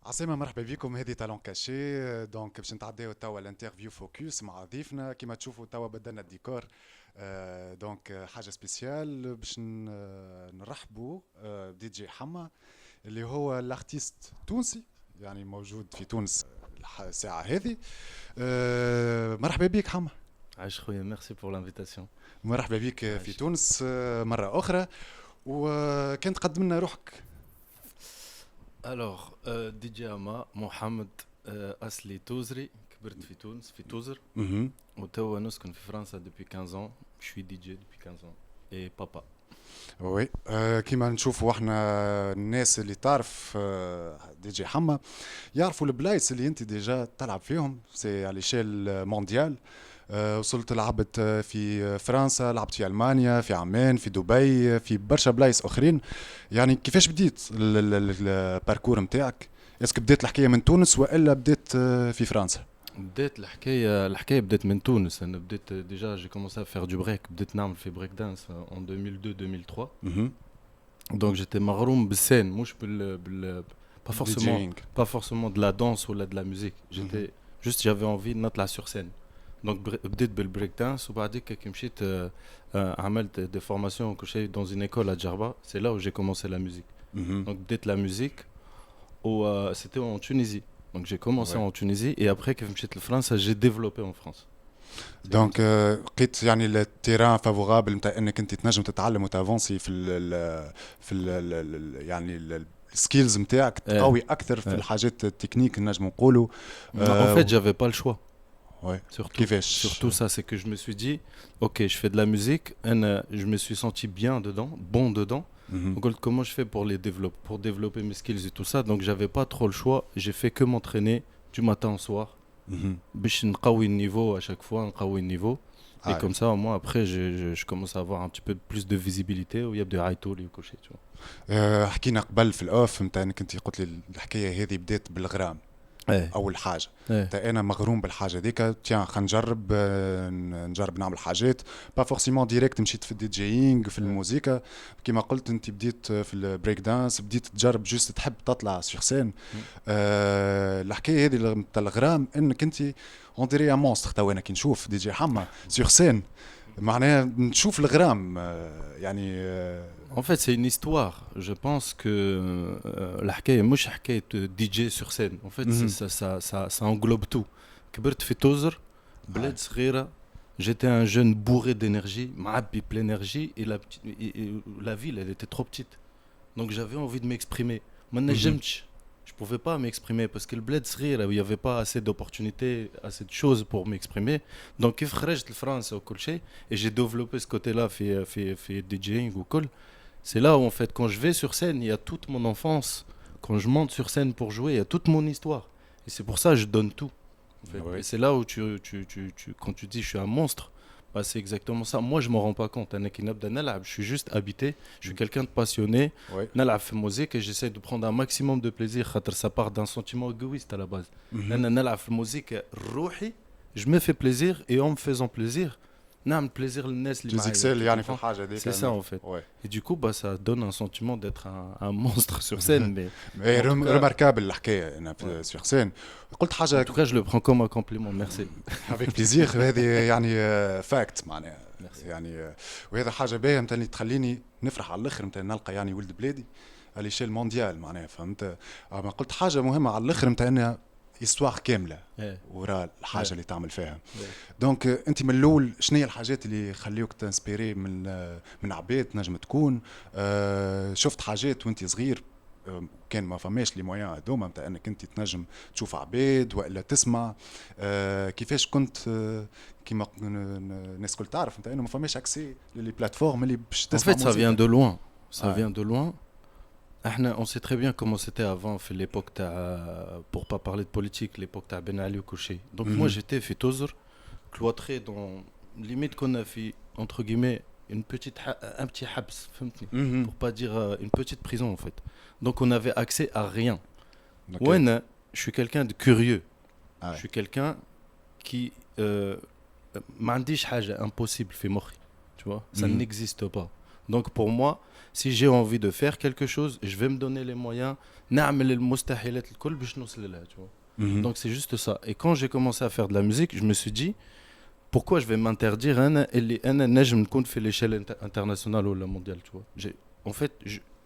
عسلامة، مرحبا بكم. هذه تالون كاشي. دونك باش نتعداو توا الانترفيو فوكس مع ضيفنا. كما تشوفوا توا بدلنا الديكور. دونك حاجة سبيسيال باش نرحبوا دي جي حما اللي هو الارتيست تونسي، يعني موجود في تونس الساعة هذه. مرحبا بك حما. عايش خويا، ميرسي بور لانفيتاسيون. مرحبا بك في عايش. تونس مرة أخرى. وكان تقدم لنا روحك. الوغ دي جي اما محمد، اصلي توزري، كبرت في تونس في توزر، مهم. وتوا نسكن في فرنسا دوبي 15 ans. Je suis DJ depuis 15 ans et papa. وي كيما نشوفوا احنا الناس اللي تعرف دي جي حما يعرفوا البلايص اللي انت ديجا تلعب فيهم سي على شيل مونديال. وصلت لعبت في فرنسا، لعبت في المانيا، في عمان، في دبي، في برشا بلايص اخرين. يعني كيفاش بديت الباركور نتاعك؟ اسك بديت الحكايه من تونس والا بديت في فرنسا؟ بديت الحكايه بدات من تونس. انا بديت ديجا جي كومونسي ا فير دو بريك، بديت نعمل في بريك دانس en 2002 2003. مهم. دونك جيتي مغروم بالسين، مش pas forcément DJing. pas forcément de la danse ou de la musique. J'étais juste j'avais envie de نطلع sur scène. Donc بديت بالبريك دانس، وبعديك كي مشيت عملت des formations que j'ai dans une école à Djerba. C'est là où j'ai commencé la musique. مهم. Donc بديت la musique c'était en Tunisie. Donc j'ai commencé Ouais. en Tunisie et après كي مشيت لفرنسا j'ai développé en France. C'est comme دونك ça. لقيت يعني التيران فافورابل نتاع انك انت تنجم تتعلم وتافونسي في يعني السكيلز نتاعك ايه تقوي اكثر في ايه. الحاجات التكنيك نجم نقولوا. En fait j'avais pas le choix. ouais. Surtout, كيفاش؟ surtout ça, c'est que je me suis dit, ok, je fais de la musique, je me suis senti bien dedans, bon dedans. مهم. Donc comment je fais pour développer mes skills et tout ça. Donc j'avais pas trop le choix, j'ai fait que m'entraîner du matin au soir. مهم. باش نقوي le niveau à chaque fois, نقوي le niveau. Et Ah, comme ça, moi, après, je commence à avoir un petit peu plus de visibilité. Où il y a des high les cochers, tu vois. حكينا قبل في الاوف نتاع انك انت قلت لي الحكايه هذه بدات بالغرام. ايه اول حاجه ايه تا انا مغروم بالحاجه ديك، تيان خلينا نجرب نجرب نعمل حاجات با فورسيمون ديريكت. مشيت في الدي جيينغ في الموسيقى كما قلت انت، بديت في البريك دانس، بديت تجرب جوست تحب تطلع سيغ سين. الحكايه هذه تاع الغرام انك انت اون ديري مونستر. تو انا كي نشوف دي جي حما سيغ سين معناها نشوف الغرام يعني En fait, c'est une histoire. Je pense que الحكاية مش حكاية DJ sur scène. En fait, مهم. ça englobe tout. كبرت في توزر، بلاد صغيرة. J'étais un jeune bourré d'énergie, معبي بl'énergie, et la ville, elle était trop petite. Donc j'avais envie de m'exprimer. ما مهم. نجمتش. Je pouvais pas m'exprimer parce que le bled صغيرة, il y avait pas assez d'opportunités, assez de choses pour m'exprimer. Donc كيف خرجت لفرنسا وكل شيء, et j'ai développé ce côté-là في DJing وكل. C'est là où en fait quand je vais sur scène, il y a toute mon enfance. Quand je monte sur scène pour jouer, il y a toute mon histoire. Et c'est pour ça que je donne tout. En fait. Ouais. Et c'est là où quand tu dis je suis un monstre, bah, c'est exactement ça. Moi je m'en rends pas compte. Je suis juste habité. Je suis quelqu'un de passionné. ouais. نلعب في الموسيقى et j'essaie de prendre un maximum de plaisir. خاطر ça part d'un sentiment égoïste à la base. مهم. أنا نلعب في الموسيقى روحي. Je me fais plaisir et en me faisant plaisir, نعمل plaisir للناس اللي معايا. تزيكسل يعني Tu في comprends? الحاجه هذيك. C'est ça en fait. ouais. Et du coup, bah, ça donne un sentiment d'être un monstre sur scène. Mais اي En tout cas- ريماركابل الحكايه انا في سيغ سين. قلت en حاجه tout cas, je le prends comme un compliment. Merci. افيك بليزير. هذه يعني فاكت معناها Merci. يعني وهذا حاجه باهيه نتاع اللي تخليني نفرح على الاخر نتاع نلقى يعني ولد بلادي على شيل مونديال معناها فهمت. اما قلت حاجه مهمه على الاخر نتاع انها استواغ كامله Eh, وراء الحاجه إيه. اللي تعمل فيها. إيه. دونك انت من الاول شنو هي الحاجات اللي يخليوك تنسبيري من عباد نجم تكون شفت حاجات وانت صغير كان ما فماش لي مويان هذوما نتاع انك انت تنجم تشوف عباد والا تسمع كيفاش كنت كيما الناس كل تعرف نتاع انه ما فماش اكسي للي بلاتفورم اللي باش En تسمع fait, ça موسيقى. vient de loin. Ça Ouais. vient de loin. On sait très bien comment c'était avant, fait l'époque, pour pas parler de politique, l'époque de Ben Ali au coucher. Donc Mhm. moi, j'étais fait Tozer, cloîtré dans limite qu'on a fait entre guillemets un petit habs, فهمتني, Mhm. pour pas dire une petite prison en fait. Donc on avait accès à rien. Ok. Ouais, je suis quelqu'un de curieux. Ah ouais. Je suis quelqu'un qui ما عنديش حاجة impossible في مخي. Tu vois, ça Mhm. n'existe pas. Donc pour moi, si j'ai envie de faire quelque chose, je vais me donner les moyens. نعمل المستحيلات الكل باش نوصل لها, tu vois. Mhm. Donc c'est juste ça. Et quand j'ai commencé à faire de la musique, je me suis dit, pourquoi je vais m'interdire أنا نجم نكون في l'échelle internationale ou la mondiale, tu vois. En fait,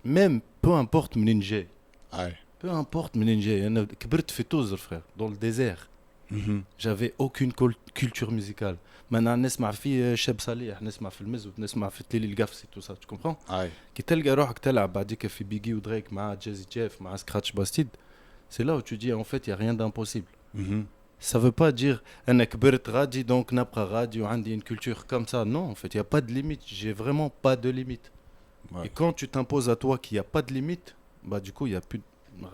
même peu importe منين جاي, Ouais. peu importe منين جاي, أنا كبرت في توزر frère, dans le désert. Mhm. J'avais aucune culture musicale. Maintenant نسمع في شاب صالح, نسمع في المزود, نسمع في تليلي القفصي, tout ça, tu comprends. Ouais. كي تلقى روحك تلعب بعديك في بيجي ودريك مع جيزي جيف مع سكراتش باستيد, c'est là où tu dis en fait il y a rien d'impossible. Mhm. Ça veut pas dire أنا كبرت غادي donc نبقى غادي وعندي une culture comme ça. Non, en fait, il y a pas de limite. J'ai vraiment pas de limite. Ouais. Et quand tu t'imposes à toi qu'il y a pas de limite, bah du coup, il y a plus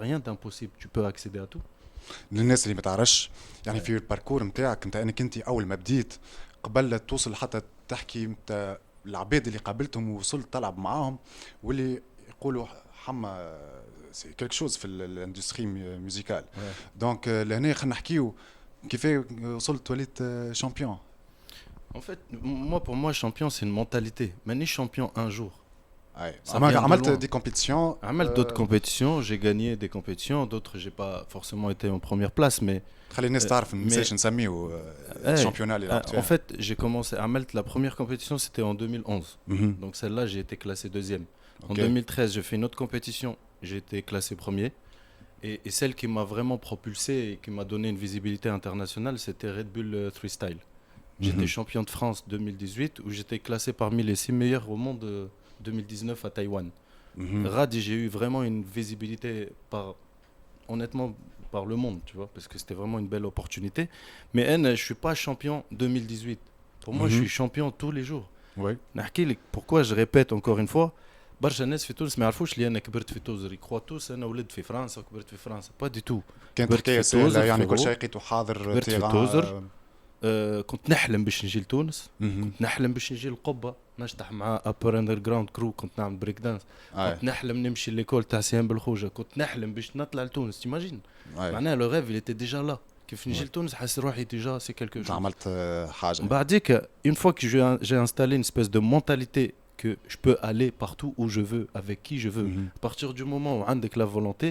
rien d'impossible. Tu peux accéder à tout. للناس اللي ما تعرفش يعني في الباركور نتاعك انت كنت اول ما بديت قبل لا توصل حتى تحكي انت العباد اللي قابلتهم ووصلت تلعب معاهم واللي يقولوا حما سي كيلك شوز في الاندستري ميوزيكال دونك لهنا خلينا نحكيو كيف وصلت وليت شامبيون. En fait, pour moi, champion, c'est une mentalité. Mani champion un jour. اي Ça vient de عملت loin. دي كومبيتيسيون Amal d'autres compétitions, j'ai gagné des compétitions, d'autres j'ai pas forcément été en première place, mais خلي الناس تعرف ما نساش نسميو الشامبيونال اللي لعبت en فيها. fait, j'ai commencé à Malt, la première compétition c'était en 2011. مهم. Donc celle-là, j'ai été classé deuxième. En Ok. 2013, j'ai fait une autre compétition, j'ai été classé premier. Et celle qui m'a vraiment propulsé et qui m'a donné une visibilité internationale, c'était Red Bull Freestyle. J'étais Mhm. champion de France 2018, où j'étais classé parmi les 6 meilleurs au monde 2019 à Taïwan. مهم. Rad, j'ai eu vraiment une visibilité honnêtement par le monde, tu vois, parce que c'était vraiment une belle opportunité. Mais je suis pas champion 2018. Pour moi, je Mhm. suis champion tous les jours. Ouais. نحكي لك pourquoi je répète encore une fois. برشا ناس في تونس ما يعرفوش لي انا كبرت في توزر, يخوا توس انا ولدت في فرنسا وكبرت في فرنسا. با دي تو. كانت كبرت حكايه في توزر سهله يعني كل فريرو. شيء لقيته حاضر كبرت في تيران. توزر. كنت نحلم باش نجي لتونس, مهم. كنت نحلم باش نجي القبه نشطح مع ابر اندر جراوند كرو, كنت نعمل بريك دانس, أي. كنت نحلم نمشي ليكول تاع سيام بالخوجه, كنت نحلم باش نطلع لتونس. تيماجين أي. معناها لو ريف il était déjà là. كيف نجي Ouais. لتونس حاسس روحي ديجا سي كالكو انت شوز. عملت حاجه. بعديك une fois que j'ai installé une espèce de mentalité que je peux aller partout où je veux, avec qui je veux. Mhm. À partir du moment où on a la volonté,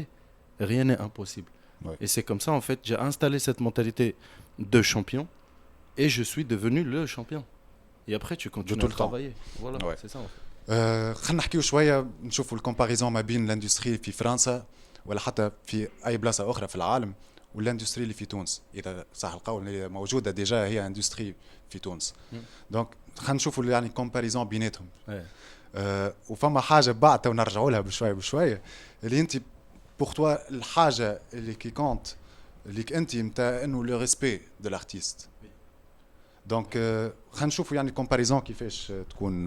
rien n'est impossible. Ouais. Et c'est comme ça, en fait, j'ai installé cette mentalité de champion et je suis devenu le champion. Et après, tu continues tout à le temps. travailler. Voilà, Ouais. c'est ça, en fait. خلينا نحكيو شويه نشوفوا الكومباريزون ما بين الاندستري في فرنسا ولا حتى في اي بلاصه اخرى في العالم والاندستري اللي في تونس. اذا صح القول اللي موجوده ديجا هي اندستري في تونس. دونك خلينا نشوفوا يعني كومباريزون بيناتهم. Ouais. وفما حاجه بعدها ونرجعوا لها بشويه بشويه اللي انت بور توا الحاجه اللي كي كونت اللي انت نتاع انه لو ريسبي دو لارتيست. دونك خلينا نشوفوا يعني كومباريزون كيفاش تكون.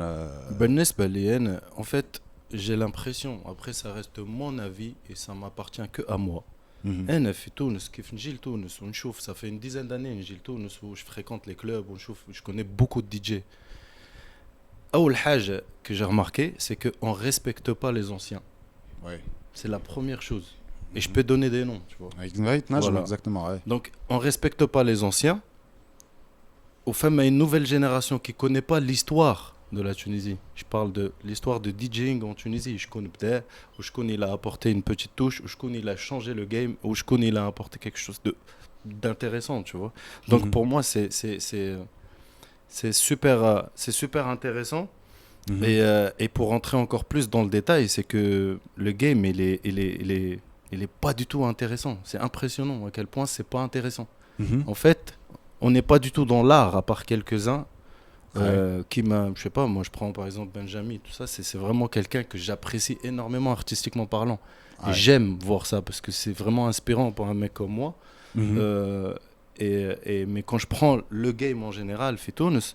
بالنسبة لي أنا, en fait, j'ai l'impression, après ça reste mon avis et ça m'appartient que à moi. أنا في تونس كيف نجي لتونس ونشوف, ça fait une dizaine d'années نجي لتونس où je fréquente les clubs ونشوف, je connais beaucoup de DJ. أول حاجة que j'ai remarqué, c'est qu'on ne respecte pas les anciens. Ouais. C'est la première chose. Et je peux donner des noms, tu vois. نجم Voilà. exactement. Ouais. Donc, on ne respecte pas les anciens. Aux femmes, il y a une nouvelle génération qui ne connaît pas l'histoire de la Tunisie. Je parle de l'histoire de DJing en Tunisie. Je connais peut-être, où je connais il a apporté une petite touche, où je connais il a changé le game, où je connais il a apporté quelque chose d'intéressant, tu vois. Donc, pour moi, c'est super intéressant. Et pour rentrer encore plus dans le détail, c'est que le game, il est pas du tout intéressant. C'est impressionnant à quel point c'est pas intéressant. En fait, on n'est pas du tout dans l'art, à part quelques-uns. Qui m'a, je sais pas, moi je prends par exemple Benjamin, tout ça, c'est vraiment quelqu'un que j'apprécie énormément artistiquement parlant. Et j'aime voir ça parce que c'est vraiment inspirant pour un mec comme moi. Mais quand je prends le game en général, Fitounes,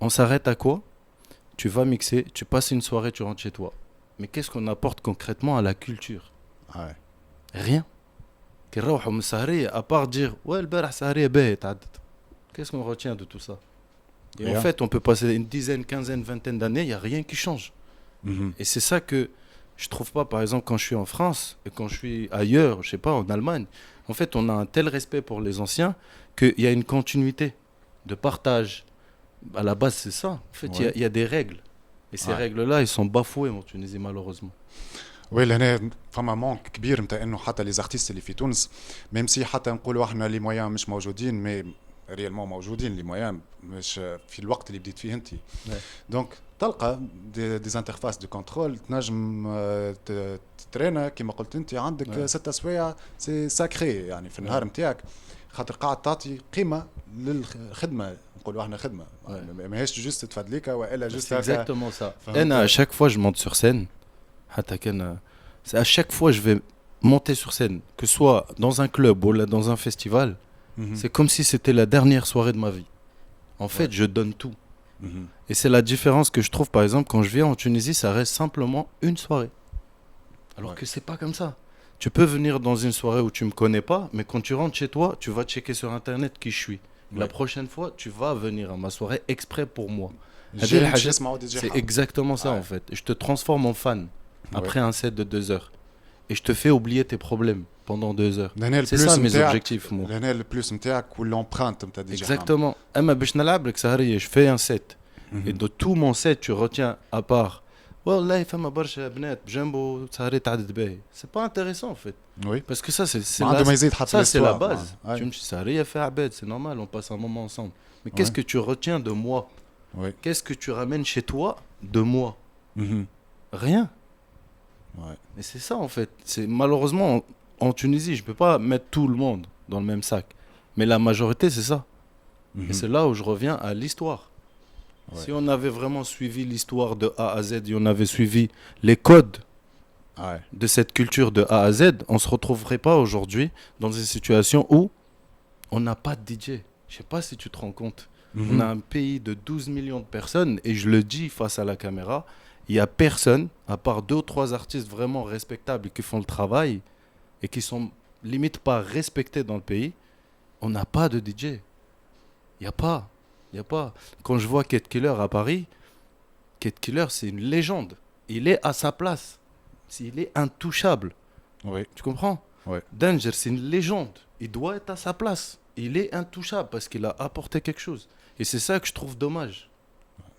on s'arrête à quoi? Tu vas mixer, tu passes une soirée, tu rentres chez toi. Mais qu'est-ce qu'on apporte concrètement à la culture? Ouais. Rien. À part dire ouais, qu'est-ce qu'on retient de tout ça? Et Rien. en fait, on peut passer une dizaine, quinzaine, vingtaine d'années, il n'y a rien qui change. Et c'est ça que je trouve pas, par exemple, quand je suis en France et quand je suis ailleurs, je sais pas, en Allemagne. En fait, on a un tel respect pour les anciens qu'il y a une continuité de partage. À la base, c'est ça. En fait, il y a des règles. Et ces Ouais. règles-là, ils sont bafouées en Tunisie, malheureusement. وي لهنا فما مونك كبير نتاع انه حتى لي زارتيست اللي في تونس ميم سي حتى نقولوا احنا لي مويان مش موجودين مي ريالمون موجودين لي مويان مش في الوقت اللي بديت فيه انت Ouais. دونك تلقى دي انترفاس دو كنترول تنجم تترينا كيما قلت انت عندك Ouais. 6 سوايع سي ساكري يعني في النهار نتاعك خاطر قاعد تعطي قيمه للخدمه نقولوا احنا خدمه Ouais. ماهيش جوست تفدليكا والا جوست C'est exactement ça. فهمت. Et à chaque fois je monte sur scène, حتى كان- c'est à chaque fois je vais monter sur scène, que ce soit dans un club ou là dans un festival, c'est comme si c'était la dernière soirée de ma vie. En fait, je donne tout. Et c'est la différence que je trouve, par exemple, quand je viens en Tunisie, ça reste simplement une soirée. Alors Ouais. que c'est pas comme ça. Tu peux venir dans une soirée où tu me connais pas, mais quand tu rentres chez toi, tu vas checker sur internet qui je suis. La Ouais. prochaine fois, tu vas venir à ma soirée exprès pour moi. جاي الحاجات- باش يسمعوا دي جي C'est حمد. exactement ça Ouais. en fait. Je te transforme en fan après un set de 2 heures. Et je te fais oublier tes problèmes pendant 2 heures. لهنا C'est ça البلوس mes نتاعك objectifs, moi. لهنا البلوس نتاعك والامبرانت نتاع دي جي حمد. Exactement. اما باش نلعب لك سهريه je fais un set. Et de tout mon set tu retiens à part والله فما برشا بنات بجنبه سهريه تعدد باهي. C'est pas intéressant en fait. وي Parce que ça c'est ما عنده ما la, يزيد حتى ça c'est la l'histoire. base. Ouais. Tu me dis سهريه فيها عباد, c'est normal, on passe un moment ensemble. Mais qu'est-ce que tu retiens de moi? وي Qu'est-ce que tu ramènes chez toi de moi? Rien. Ouais. Et c'est ça en fait. C'est malheureusement en Tunisie, je peux pas mettre tout le monde dans le même sac. Mais la majorité, c'est ça. Et c'est là où je reviens à l'histoire. Ouais. Si on avait vraiment suivi l'histoire de A à Z et on avait suivi les codes Ouais. de cette culture de A à Z, on se retrouverait pas aujourd'hui dans une situation où on n'a pas de DJ. Je sais pas si tu te rends compte. On a un pays de 12 millions de personnes et je le dis face à la caméra, il y a personne, à part 2 ou 3 artistes vraiment respectables qui font le travail et qui sont limite pas respectés dans le pays. On n'a pas de DJ. Il n'y a pas. Il y a pas. Quand je vois Kate Killer à Paris, Kate Killer c'est une légende. Il est à sa place. Il est intouchable. Oui. Tu comprends? Ouais. Danger, c'est une légende. Il doit être à sa place. Il est intouchable parce qu'il a apporté quelque chose. Et c'est ça que je trouve dommage.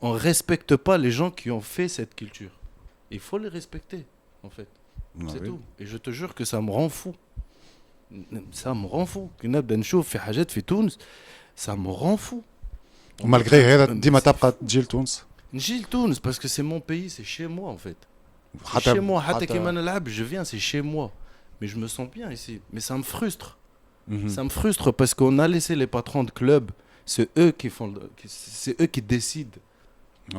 On ne respecte pas les gens qui ont fait cette culture. Il faut les respecter, en fait. C'est tout. Et je te jure que ça me rend fou. Ça me rend fou. كنبدا نشوف في حاجات في تونس, ça me rend fou. ومالغري هذا ديما تبقى تجي لتونس. نجي لتونس parce que c'est mon pays, c'est chez moi en fait. C'est حتى chez moi. حتى كيما نلعب, je viens, c'est chez moi. Mais je me sens bien ici. Mais ça me frustre. Ça me frustre parce qu'on a laissé les patrons de club, c'est eux qui font, c'est eux qui décident.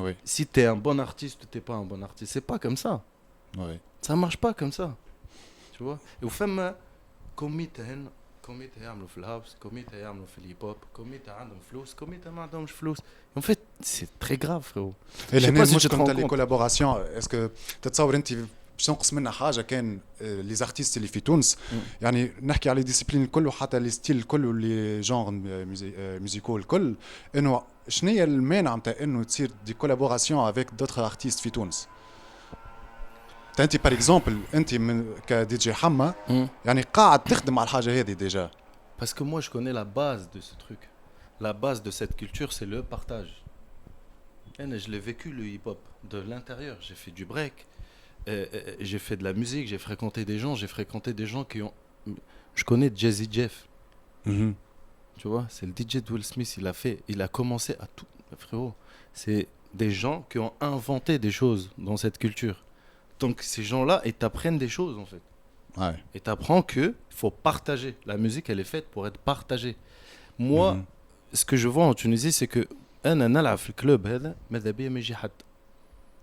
Oui. Si t'es un bon artiste ou t'es pas un bon artiste, c'est pas comme ça. Oui. Ça marche pas comme ça. Tu vois? Et au fait, كوميتا يعملوا في الهاوس, كوميتا يعملوا في الهيب هوب, كوميتا عندهم فلوس, كوميتا ما عندهمش فلوس. En fait, c'est très grave, frérot. Et Je sais هنا pas si tu te المشكل rends نتاع لي compte. كولابوراسيون اسكو تتصور انت باش تنقص منها حاجه كان لي زارتيست اللي في تونس يعني نحكي على ديسيبلين الكل وحتى لي ستيل الكل واللي جونغ ميوزيكو الكل انه شنو هي المانع نتاع انه تصير دي كولابوراسيون افيك دوتر ارتيست في تونس. انت بار اكزومبل انت من كدي جي حما يعني قاعد تخدم على الحاجه هذه ديجا. Parce que moi, je connais la base de ce truc. La base de cette culture, c'est le partage. Et je l'ai vécu, le hip-hop, de l'intérieur. J'ai fait du break, j'ai fait de la musique, j'ai fréquenté des gens, qui ont... Je connais Jazzy Jeff, tu vois, c'est le DJ de Will Smith, il a commencé à tout... Frérot, c'est des gens qui ont inventé des choses dans cette culture. Donc ces gens-là, ils t'apprennent des choses, en fait. Ouais. Et t'apprends que faut partager. La musique, elle est faite pour être partagée. Moi, ce que je vois en Tunisie, c'est que أنا نلعب في الكلوب هذا ماذا بيا ما يجي حد.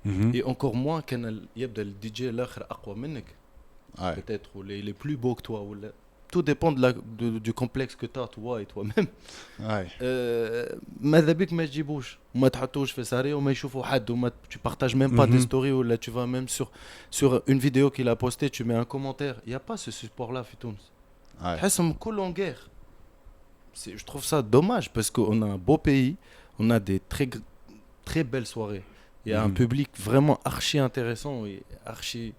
Et encore moins كان يبدا الدي جي الاخر اقوى منك. Ouais. Peut-être ou il est plus beau que toi ou tout dépend du complexe que tu as toi et toi-même. Ouais. ماذا بك ما تجيبوش وما تحطوش في ساري وما يشوفوا حد وما tu partages même pas des stories ou là tu vas même sur une vidéo qu'il a postée tu mets un commentaire. Il y a pas ce support là في تونس. Ouais. تحسهم كل en guerre. Je trouve ça dommage parce qu'on a un beau pays, on a des très belles soirées. Il y a un public vraiment archi intéressant et archi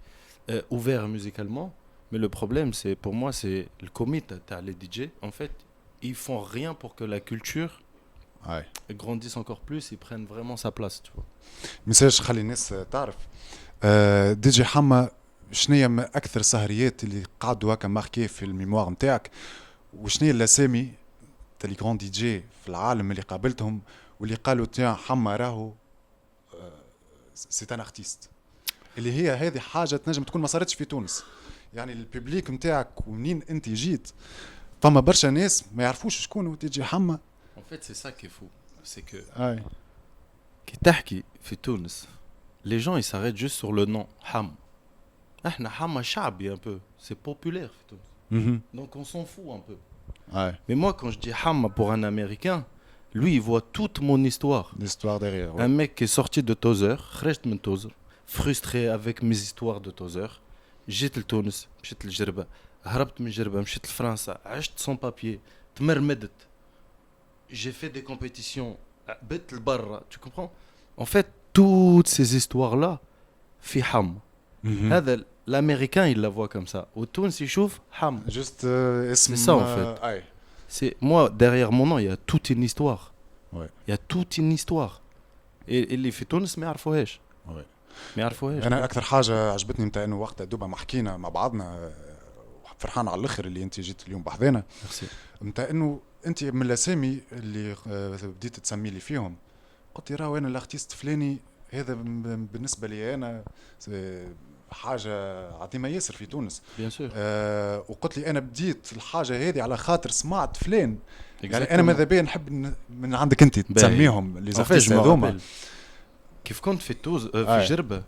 ouvert musicalement. Mais le problème, c'est pour moi, c'est le commit. T'as les DJ, en fait, ils font rien pour que la culture اي Ils grandissent encore plus, ils prennent vraiment sa place, tu vois. ميساج خلي الناس تعرف. دي جي حما شنية من اكثر سهريات اللي قعدوا هكا ماركي في الميموار نتاعك، وشنية الاسامي تاع لي كرون دي جي في العالم اللي قابلتهم واللي قالوا تيا حما راهو سي ان ارتيست، اللي هي هذه حاجه تنجم تكون ما صارتش في تونس. يعني الببليك نتاعك ومنين انت جيت فما برشا ناس ما يعرفوش شكون تيجي حما. En fait, c'est ça qui est fou. C'est que اي كي تحكي في تونس, les gens ils s'arrêtent juste sur le nom Ham. احنا حما شعبي un peu, c'est populaire في تونس. Donc on s'en fout un peu. اي Mais moi quand je dis Ham pour un américain, lui il voit toute mon histoire. l'histoire derrière. Un mec qui est sorti de Tozer, خرجت من Tozer, frustré avec mes histoires de Tozer. جيت لتونس, مشيت للجربة, هربت من جربة, مشيت لفرنسا, عشت sans papier, تمرمدت. J'ai fait des compétitions, بيت لبرا, tu comprends? En fait, toutes ces histoires-là, في حم. هذا l'américain il la voit comme ça. والتونسي يشوف حم. Juste اسم. C'est ça, en fait. اي C'est moi derrière mon nom, il y a toute une histoire. Ouais. Il y a toute une histoire. Et اللي في تونس ما يعرفوهاش. Ouais. ما يعرفوهاش. انا اكثر حاجه عجبتني نتاع انه وقتها دوبا ما حكينا مع بعضنا، فرحان على الاخر اللي انت جيت اليوم بحذانا، Merci. نتاع انه انت من الاسامي اللي بديت تسمي لي فيهم قلت لي راهو انا الارتيست فلاني هذا بالنسبه لي انا حاجه عظيمه ياسر في تونس. Bien sûr. وقلت لي انا بديت الحاجه هذه على خاطر سمعت فلان. يعني انا Exactement. ماذا بيا نحب من عندك انت تسميهم لي En fait, je زارتيست me هذوما. rappelle. كيف كنت في توز في آه. جربة,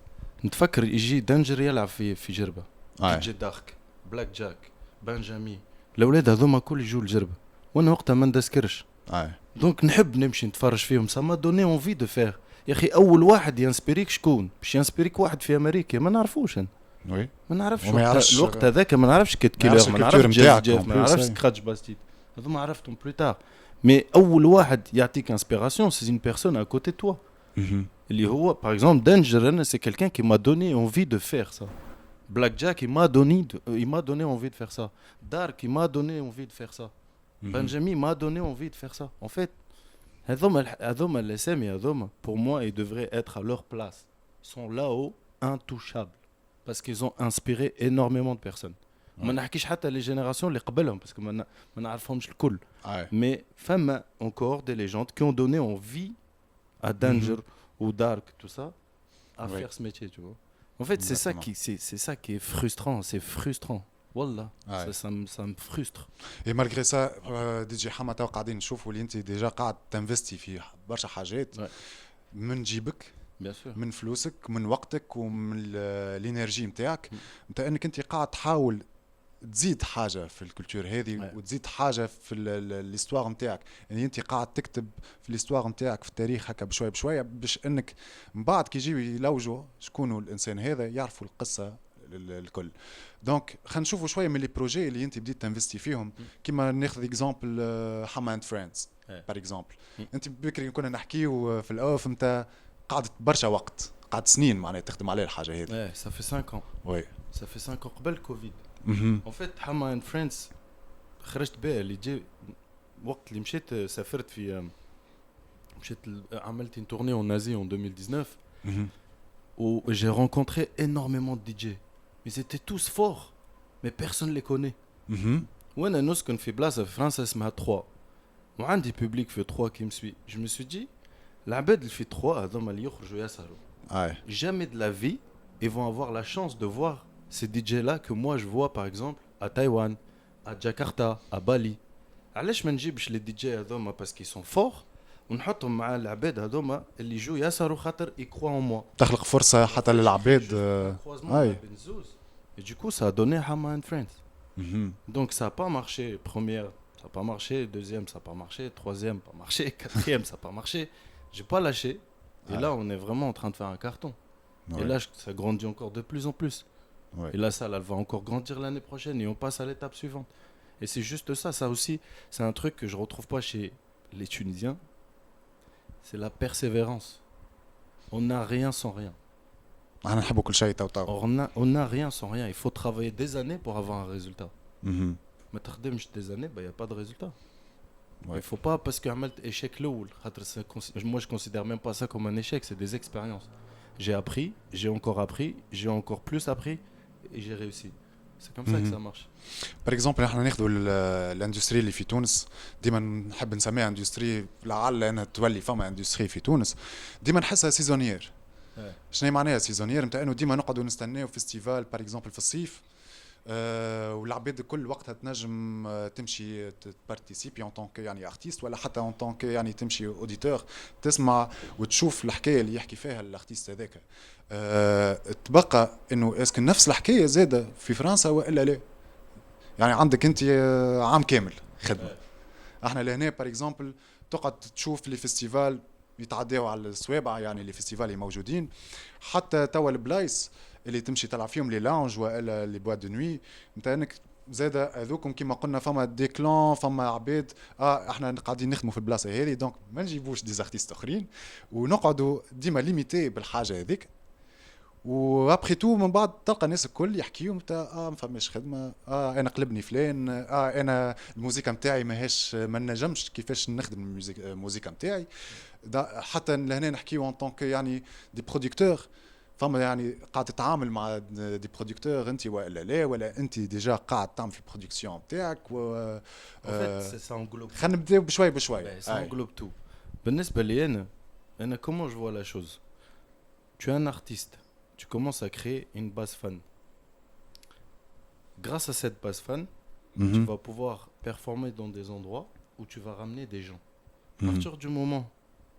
نتفكر يجي دانجر يلعب في جربة. آه. يجي دارك, بلاك جاك, بنجامين. الاولاد هذوما كل يجوا الجربة. وانا وقتها ما ندسكرش. دونك نحب نمشي نتفرج فيهم. سما دوني اونفي دو فير. يا اخي اول واحد ينسبيريك شكون؟ باش ينسبيريك واحد في امريكا ما نعرفوش انا. وي ما نعرفش وما يعرفش الوقت هذاك, ما نعرفش كيت كيلر, ما نعرفش جاز جيف, ما نعرفش سكراتش باستيت. هذوما عرفتهم بلو تار. مي اول واحد يعطيك انسبيراسيون سي اون بيرسون ا كوتي توا. اللي هو par exemple Danger, c'est quelqu'un qui m'a donné envie de faire ça. Blackjack, il m'a donné envie de faire ça. Dark, il m'a donné envie de faire ça. Benjamin m'a donné envie de faire ça. En fait, هذوما الاسامي هذوما pour moi ils devraient être à leur place. Ils sont là-haut intouchables parce qu'ils ont inspiré énormément de personnes. ما نحكيش حتى les générations اللي قبلهم parce que ما نعرفهمش الكل. Mais فما encore des légendes qui ont donné envie à Danger ou Dark, tout ça, à faire ce métier, tu vois. En fait, c'est ça qui est frustrant, c'est frustrant. Wallah, ça me frustre. Et malgré ça, دي جي حما تو قاعدين نشوفوا اللي انت ديجا قاعد تنفستي في برشا حاجات من جيبك، Bien sûr. من فلوسك، من وقتك، ومن الانرجي نتاعك، نتاع انك انت قاعد تحاول تزيد حاجه في الكولتور هذه وتزيد حاجه في الاستواغ نتاعك. يعني انت قاعد تكتب في الاستواغ نتاعك في التاريخ هكا بشويه بشويه باش انك من بعد كي يجيو يلوجوا شكون الانسان هذا يعرفوا القصه الكل. دونك خلينا نشوفوا شويه من لي بروجي اللي انت بديت تنفستي فيهم. كيما ناخذ اكزامبل حما اند فريندز بار اكزامبل. انت بكري كنا نحكيو في الاوف نتاع قعدت برشا وقت، قعدت سنين معناها تخدم على الحاجه هذه. Ça fait 5 ans. وي Ça fait 5 ans قبل كوفيد. En fait, Hama and Friends خرجت بها اللي جي وقت اللي مشيت سافرت في مشيت عملت une tournée en Asie en 2019 où j'ai rencontré énormément de DJ. Ils étaient tous forts, mais personne les connaît. وانا نسكن في بلاصه في فرنسا اسمها 3 وعندي بوبليك في 3 qui me suit. Je me suis dit العباد اللي في 3 هذوما اللي يخرجوا يسهروا jamais de la vie ils vont avoir la chance de voir ces DJ là que moi je vois par exemple à Taïwan, à Jakarta, à Bali. علاش ما نجيبش لي دي جي هذوما parce qu'ils sont forts ونحطهم مع العباد هذوما اللي يجوا يسهروا خاطر يكروا en moi. تخلق فرصه حتى للعباد. Et du coup ça a donné Hama and Friends. Donc ça a pas marché première, ça a pas marché deuxième, ça a pas marché troisième, pas marché quatrième, ça a pas marché. J'ai pas lâché. Et là on est vraiment en train de faire un carton. Et là ça grandit encore de plus en plus. Et la salle elle va encore grandir l'année prochaine et on passe à l'étape suivante. Et c'est juste ça, ça aussi c'est un truc que je retrouve pas chez les Tunisiens. C'est la persévérance. On n'a rien sans rien. احنا نحبوا كل شيء تو. On n'a rien sans rien. Il faut travailler des années pour avoir un résultat. ما تخدمش des années, bah y a pas de résultat. Ouais. Il faut pas parce que عملت échec الاول خاطر moi je considère même pas ça comme un échec, c'est des expériences. J'ai appris, j'ai encore plus appris et j'ai réussi. C'est comme ça que ça marche. باغ اكزومبل احنا ناخذوا الاندستري اللي في تونس، ديما نحب نسميها اندستري لعل انها تولي فما اندستري في تونس، ديما نحسها سيزونيير. شنو معناها سيزونيير؟ نتاع انه ديما نقعدوا نستناو فيستيفال باغ اكزومبل في الصيف، والعباد كل وقتها تنجم تمشي تبارتيسيبي اون طونك يعني ارتيست، ولا حتى اون طونك يعني تمشي اوديتور تسمع وتشوف الحكايه اللي يحكي فيها الارتيست هذاك. تبقى انه اسكو نفس الحكايه زاده في فرنسا ولا لا؟ يعني عندك انت عام كامل خدمه، احنا لهنا باغ اكزومبل تقعد تشوف لي فيستيفال يتعداو على السوابع، يعني لي فيستيفال موجودين، حتى توا البلايص اللي تمشي تلعب فيهم لي لانج ولا لي بوا دو نوي نتاع انك زاده هذوكم كيما قلنا فما دي كلون، فما عباد احنا قاعدين نخدموا في البلاصه هذه، دونك ما نجيبوش دي زارتيست اخرين ونقعدوا ديما ليميتي بالحاجه هذيك. وابخي تو من بعد تلقى الناس الكل يحكيوا نتاع ما فماش خدمه، انا قلبني فلان، انا الموسيقى نتاعي ماهيش ما نجمش كيفاش نخدم الموسيقى نتاعي. حتى لهنا نحكيو ان طونك يعني دي بروديكتور، فما يعني قاعد تتعامل مع دي بروديكتور انت ولا لا، ولا انت ديجا قاعد تعمل في البرودكسيون نتاعك En fait, ça englobe خلينا نبداو بشوي بشوي. ça englobe tout. بالنسبة لي أنا comment je vois la chose. Tu es un artiste, tu commences à créer une base fan. Grâce à cette base fan, tu vas pouvoir performer dans des endroits où tu vas ramener des gens. À partir du moment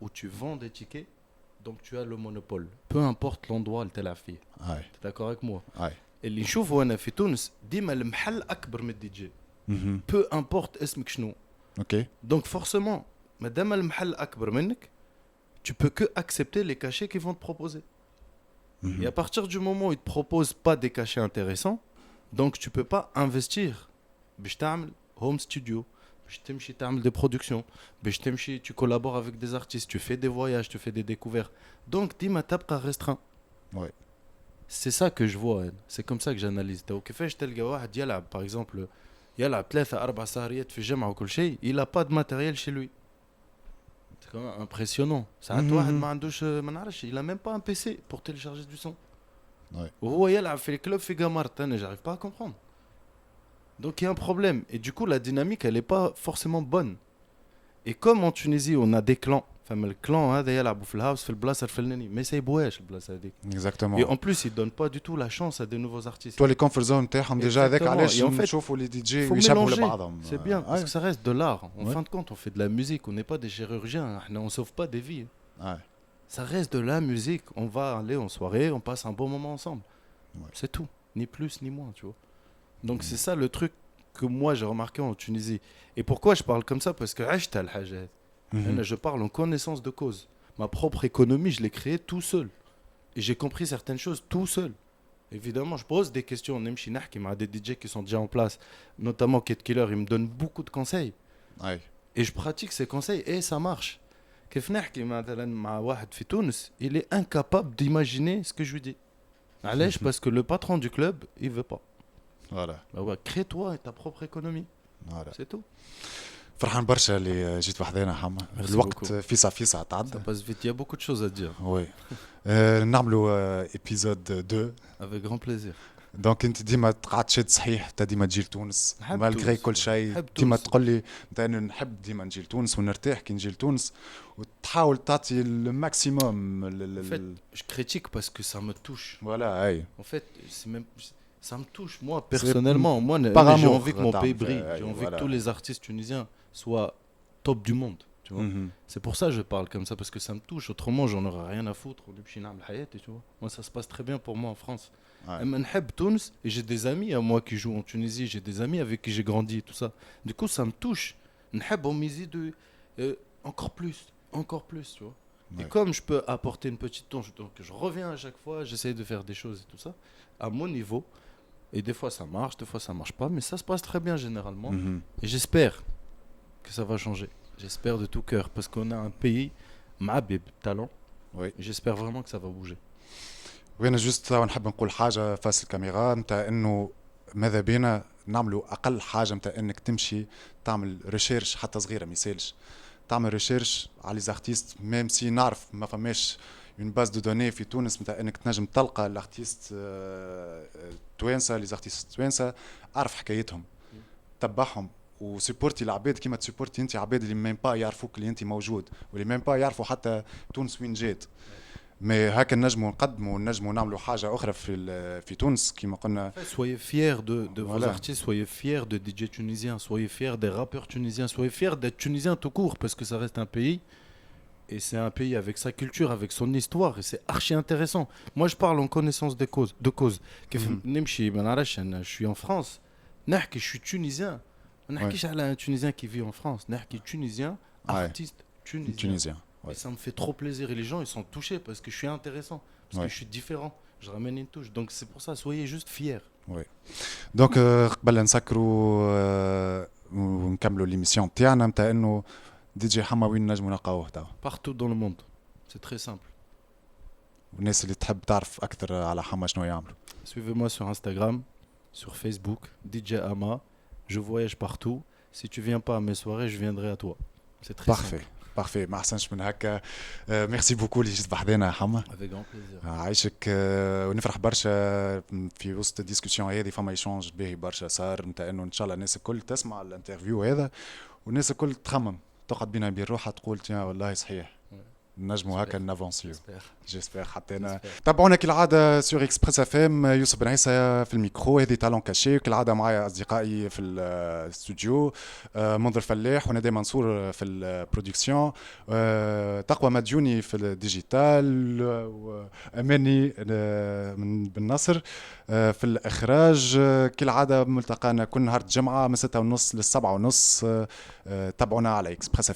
où tu vends des tickets, donc tu as le monopole. Peu importe l'endroit où tu es la fille. Tu es d'accord avec moi? اللي نشوفه أنا في تونس ديما المحل أكبر من الدي جي. Peu importe اسمك شنو. اوكي. Donc forcément, madame المحل أكبر منك, tu peux que accepter les cachets qu'ils vont te proposer. Et à partir du moment où ils te proposent pas des cachets intéressants, donc tu peux pas investir. باش تعمل home studio, باش تمشي تعمل des productions, باش تمشي tu collabores avec des artistes, tu fais des voyages, tu fais des découvertes. Donc ديما تبقى restreint. Ouais. C'est ça que je vois, c'est comme ça que j'analyse. تو كيفاش تلقى واحد يلعب par exemple يلعب 3-4 سهريات في الجامعة وكل شيء, il a pas de matériel chez lui. C'est quand même impressionnant. ساعات واحد ما عندوش ما نعرفش, il a même pas un PC pour télécharger du son. Ouais. وهو يلعب في الكلوب في غامارت, انا j'arrive pas à comprendre. Donc il y a un problème et du coup la dynamique elle est pas forcément bonne. Et comme en Tunisie on a des clans, فما الكلان هذا يلعبوا في الهاوس في البلاصه الفلاني, ما يسيبوهاش البلاصه هذيك. Exactement. Et en plus ils donnent pas du tout la chance à des nouveaux artistes. تولي كونفور زون نتاعهم ديجا هذاك علاش نشوفوا لي دي جي يشبهوا لبعضهم. C'est bien parce que ça reste de l'art. En fin de compte on fait de la musique, on n'est pas des chirurgiens, on sauve pas des vies. Ça reste de la musique, on va aller en soirée, on passe un bon moment ensemble. C'est tout, ni plus ni moins, tu vois. Donc c'est ça le truc que moi j'ai remarqué en Tunisie. Et pourquoi je parle comme ça? Parce que عشت الحاجات. Je parle en connaissance de cause. Ma propre économie, je l'ai créée tout seul. Et j'ai compris certaines choses tout seul. Évidemment, je pose des questions. نمشي نحكي مع des DJ qui sont déjà en place. Notamment Kate Killer, il me donne beaucoup de conseils. Et je pratique ces conseils et ça marche. كيف نحكي مثلا مع واحد في تونس, il est incapable d'imaginer ce que je lui dis. علاش? Parce que le patron du club, il veut pas. Voilà. Bah ouais, crée-toi ta propre économie. Voilà. C'est tout. فرحان برشا اللي جيت وحدنا حما. الوقت فيسع تعدى. Ça passe vite, il y a beaucoup de choses à dire. Oui. نعملوا épisode 2. Avec grand plaisir. دونك انت ديما قاعد تشد صحيح انت ديما تجي لتونس مالغري كل شيء, نحب ديما تونس. تقول لي انت نحب ديما نجي لتونس ونرتاح كي نجي لتونس, وتحاول تعطي الماكسيموم. En fait, je critique parce que ça me touche. فوالا اي. En fait, c'est même ça me touche moi personnellement. Moi, par j'ai amour, envie que mon pays t'as- brille. J'ai envie voilà. que tous les artistes tunisiens soient top du monde. Tu vois. C'est pour ça que je parle comme ça, parce que ça me touche. Autrement, j'en aurais rien à foutre. Tu vois. Moi, ça se passe très bien pour moi en France. Ouais. أما نحب تونس, et j'ai des amis à moi qui jouent en Tunisie, j'ai des amis avec qui j'ai grandi et tout ça. Du coup, ça me touche. نحب on m'y de encore plus, tu vois. Ouais. Et comme je peux apporter une petite touche, donc je reviens à chaque fois, j'essaie de faire des choses et tout ça, à mon niveau. Et des fois ça marche, des fois ça marche pas, mais ça se passe très bien généralement. Et j'espère que ça va changer. J'espère de tout cœur, parce qu'on a un pays معبي talent. Oui. J'espère vraiment que ça va bouger. وانا جوست نحب نقول حاجه فاس الكاميرا نتاع انه ماذا بينا نعملوا اقل حاجه نتاع انك تمشي تعمل ريشيرش حتى صغيره ما يسالش تعمل ريشيرش على لي زارتيست ميم سي نعرف ما فماش اون باز دو دوني في تونس نتاع انك تنجم تلقى الارتيست توانسه لي زارتيست توانسه اعرف حكايتهم تبعهم وسيبورتي العباد كيما تسيبورتي انت عباد اللي ميم با يعرفوك اللي انت موجود واللي ميم با يعرفوا حتى تونس وين جات مي هكا نجموا نقدموا نجموا نعملوا حاجه اخرى في تونس كيما قلنا. Soyez fiers de vos Voilà. artistes, soyez fiers de DJ tunisiens, soyez fiers des rappeurs tunisiens, soyez fiers d'être tunisien tout court parce que ça reste un pays et c'est un pays avec sa culture, avec son histoire et c'est archi intéressant. Moi je parle en connaissance de cause. نمشي ما نعرفش انا je suis en France نحكي je suis tunisien ما نحكيش على un tunisien qui vit en France نحكي tunisien artiste tunisien. Ouais. Et ça me fait trop plaisir et les gens ils sont touchés parce que je suis intéressant, parce que je suis différent, je ramène une touche. Donc c'est pour ça, soyez juste fiers. Oui. Donc قبل نسكروا ونكملوا ليميسيون تاعنا نتاع انه دي جي حما وين نجموا نلقاوه توا Partout dans le monde. C'est très simple. والناس اللي تحب تعرف اكثر على حما شنو يعملوا. Suivez-moi sur Instagram, sur Facebook, DJ Ama. Je voyage partout. Si tu viens pas à mes soirées, je viendrai à toi. C'est très Parfait. simple. بارفي ما احسنش من هكا. ميرسي بوكو اللي جيت بحذانا يا حما. Avec grand plaisir. عايشك ونفرح برشا في وسط الديسكسيون هذه فما ايشونج باهي برشا صار نتاع انه ان شاء الله الناس الكل تسمع الانترفيو هذا والناس الكل تخمم تقعد بينا بين روحها تقول تيا والله صحيح نجموا هكا نافونسيو. جيسبر حتى انا تابعونا كالعاده سور اكسبريس اف ام. يوسف بن عيسى في الميكرو هذه تالون كاشي كالعاده معايا اصدقائي في الاستوديو منذر الفلاح ونادي منصور في البرودكسيون تقوى مديوني في الديجيتال واماني من بن نصر في الاخراج. كالعاده ملتقانا كل نهار الجمعه من 6:30 ل 7:30. تابعونا على اكسبريس